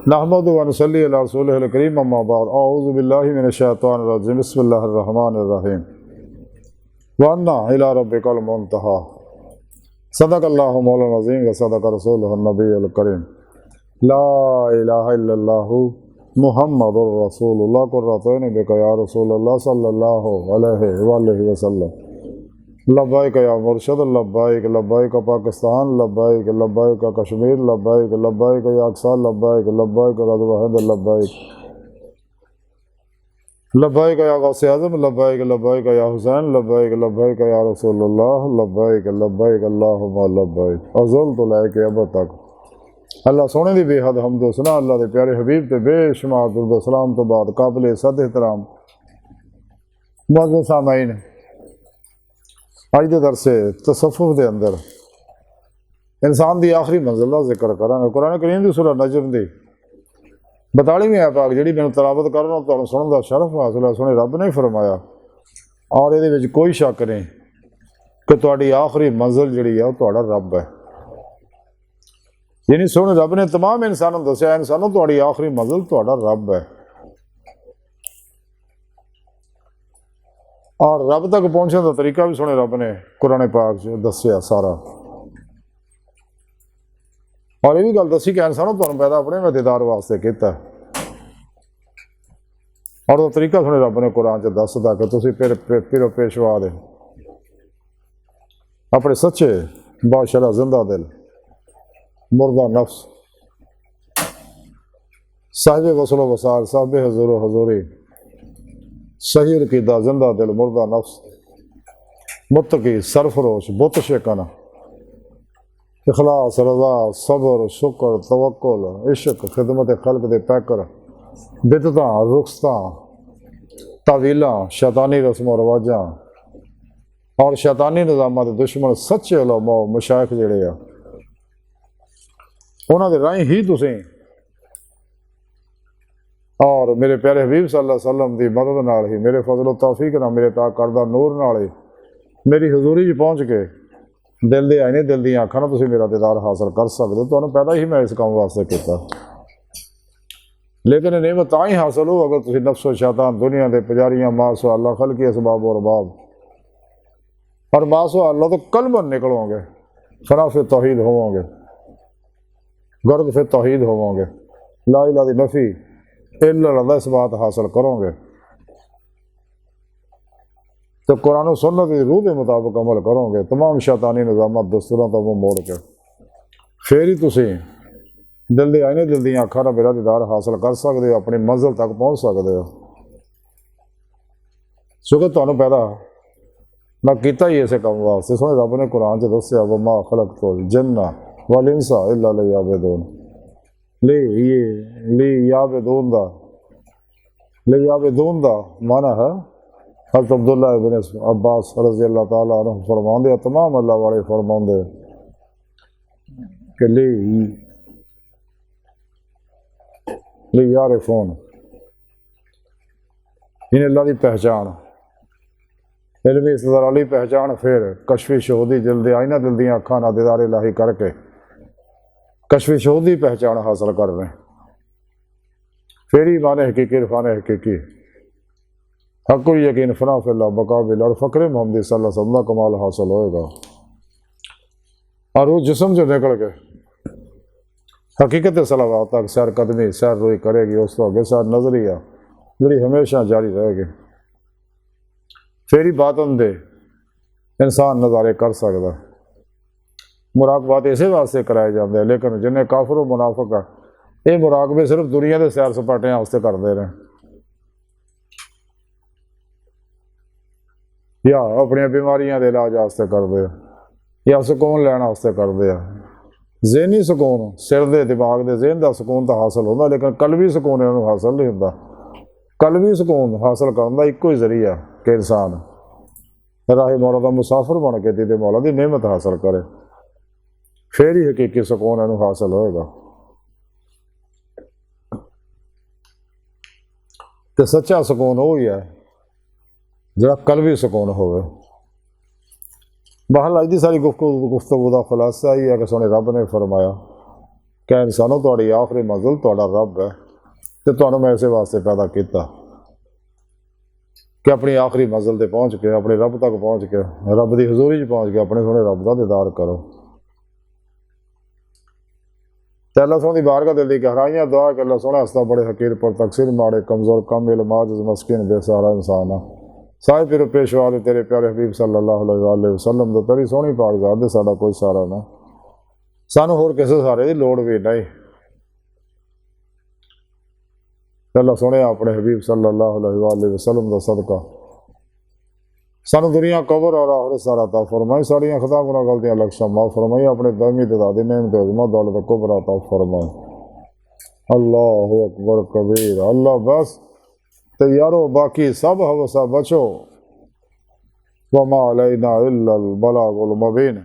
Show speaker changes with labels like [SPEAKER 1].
[SPEAKER 1] नहमदु व नसल्ली अला रसूलिहिल करीम अम्मा बाद अऊज़ु बिल्लाहि मिनश शैतानिर रजीम बिस्मिल्लाहिर रहमानिर रहीम व अन्ना इला रब्बिकल मुंतहा सदक़ल्लाहु मौलाना अज़ीम व सदक़ रसूलुहुन नबियुल करीम ला इलाहा इल्लल्लाहु मुहम्मदुर रसूलुल्लाह कुर्रतैन बिका या रसूलल्लाह सल्लल्लाहु अलैहि वसल्लम लब्बाइक या मुर्शद लब्बाइक लब्बाइक पाकिस्तान लब्बाइक लब्बाइक कश्मीर लब्बाइक लब्बाइक या अक्सा लब्बाइक लब्बाइक ग़ज़वा हिंद लब्बाइक लब्बाइक या गौसे आज़म लब्बाइक लब्बाइक या हुसैन लब्बाइक लब्बाइक या रसूलुल्लाह लब्बाइक लब्बाइक अल्लाहुम्मा लब्बाइक अज़ल तो लैके अब तक अल्लाह सोने की बेहद हमदो सना अल्लाह के प्यारे हबीब ते बेशुमार दुरूद सलाम तो बाद काबिल सद एहतराम मुअज़्ज़िज़ सामाईन अज के दरसे तसव्वुफ़ के अंदर इंसान की आखिरी मंजिल का जिक्र करांगे। कुरान करीम की सूरह नजम की 42वीं आयत पाक जी मैं तलावत कर रहा तुहानूं सुनने का शरफ हासिल है। सोने रब ने फरमाया और ये कोई शक नहीं कि तुहाडी आखिरी मंजिल जी है तुहाडा रब है। यानी सोने रब ने तमाम इंसानों दस्या इंसानों तुहाडी आखिरी मंजिल तुहाडा रब है और रब तक पहुंचने का तरीका भी सोने रब ने कुरान पाक च दस्या सारा। और यह भी गल दसी कि इंसानों तुहानूं पैदा अपने दीदार वास्ते किया और वो तरीका सोने रब ने कुरान च दसदा कि तुसीं पिरो पेशवा दे अपने सच्चे बादशाह जिंदा दिल मुर्दा नफ्स साहिब वसलो वसार साहिब हजूर हजूरी सही अकीदा जिंदा दिल मुर्दा नफ्स मुत्तकी सरफरोश बुत शिकन इखलास रजा सब्र शुक्र तवक्कुल इश्क खिदमत खल्क दे पैकर बिदतां रुखसतां तावीलां शैतानी रस्म व रवाजां और शैतानी निज़ामां दे दुश्मन सच्चे उलमा मशाइख जिहड़े आ उन्हां दे राहीं ही तुसीं और मेरे प्यारे हबीब सल्लल्लाहु अलैहि वसल्लम की मदद नाल ही मेरे फजल तौफीक नाल मेरे ताक करदा नूर नाल ही मेरी हजूरी च पहुँच के दिल दे आईने दिल दी आँखां नाल तुसीं मेरा दीदार हासिल कर सकदे हो। तुहानूं पैदा ही मैं इस काम वास्ते कीता लेकिन नेमत तां ही हासिल हो अगर तुसीं नफ्स व शैतान दुनिया के पुजारियां मास अल्लाह खल्की असबाब और अरबाब और मास अल्लाह तो कलमन निकलोगे फना फिर तौहीद होवोगे गर्द फिर तौहीद होवोगे ला इलाहा दी नफी इल्ला इस बात हासिल करोगे तो कुरान और सुन्नत की रूह के मुताबिक अमल करोगे तमाम शैतानी निज़ामात दस्तूरों तो मुँह मोड़ के फिर ही तुसीं दिल दे आईने दिल दी आँखां नाल मेरा दीदार हासिल कर सकते हो अपनी मंजिल तक पहुँच सकते हो। क्योंकि तुहानूं पैदा मैं किया ही इस काम वास्ते सोने रब ने कुरान च दस्सिया वमा खलक़तुल जिन्ना वल इंसा इल्ला लियअबुदून याबेदून दा माना है हज़रत अब्दुल्ला इब्न अब्बास रज़ी अल्लाह तआला अन्हु फरमाते तमाम अल्लाह वाले फरमाते कि ली यारिफून इन अल्लाह की पहचान इल्मी इस्तदलाल वाली पहचान फिर कशफी शहूदी जल्द आईना दिल दी अखां नाल दीदार इलाही करके कशफी शहूद की पहचान हासिल कर रहे हैं फिर ही माने हकीकी इरफान हकीकी हक़ुल यकीन फना फिल्लाह बकाबिल और फ़क्र मोहम्मदी सल्लल्लाहु अलैहि वसल्लम कमाल हासिल होएगा। और वो जिस्म जो निकल के हकीकत सलावात तक सैर कदमी सैर रोई करेगी उस तो आगे सैर नजरिया जी हमेशा जारी रहेगी फिर ही बातन दे इंसान नज़ारे कर सकता। मुराकबात इसे वास्ते कराए जाते हैं लेकिन जिन्हें काफर व मुनाफिक है ये मुराकबे सिर्फ दुनिया के सैर सपाटियां वास्ते करते रहे या अपनी बीमारियां के इलाज वास्ते करते हैं या सुकून लैने वास्ते करते हैं। ज़हनी सुकून सिर के दिमाग के ज़हन का सुकून तो हासिल होता लेकिन कलबी सुकून इन्होंने हासिल नहीं होता। कलबी सुकून हासिल करने का एको ही जरिया कि इंसान राही मौला का मुसाफिर बन के दीदे मौला की नेमत हासिल करे फिर ही हकीकी सुकून इन्हू हासिल होएगा। तो सच्चा सुकून वो ही है जो कलबी सुकून होवे। बहरहाल अज की सारी गुफ्तगू का खुलासा ही है कि सोने रब ने फरमाया कि इंसानों तुहाड़ी आखिरी मंजिल तुहाड़ा रब है, तो तुहानू मैं इसे वास्ते पैदा किया कि अपनी आखिरी मंजिल ते पहुँच के, अपने रब तक पहुँच के, रब की हजूरी च पहुँच के अपने सोने रब का दीदार करो। ते अल्लाह सोने की बारगाह दिल दी गहराइयां दुआ कि अल्लाह सोने हस्ता बड़े हकीर पर तकसीर माड़े कमज़ोर कम इल्म आजिज़ मस्किन बेसहारा इंसान है। साहिब फिर पेशवा दे तेरे प्यारे हबीब सल्लल्लाहु अलैहि वसल्लम तो तेरी सोहनी पाक ज़ात दे साडा कोई सहारा ना, सानू होर किसी सहारे की लोड़ भी नहीं। अल्लाह सोने अपने हबीब सल्लल्लाहु अलैहि वसल्लम का सदका सानू दुनिया कबर और आखिरत सारा अता फरमाई, साड़ियाँ खता गुनाह गलतियां लक्ष्य माफ फरमाई, अपने दामी दादी नेमत अज़मत दौलत कुबरा अता फरमाई। अल्लाह अकबर कबीर। अल्लाह बस तैयारो बाकी सब हवसा बचो, वमा अलैना इल्लल बलागुल मुबीन।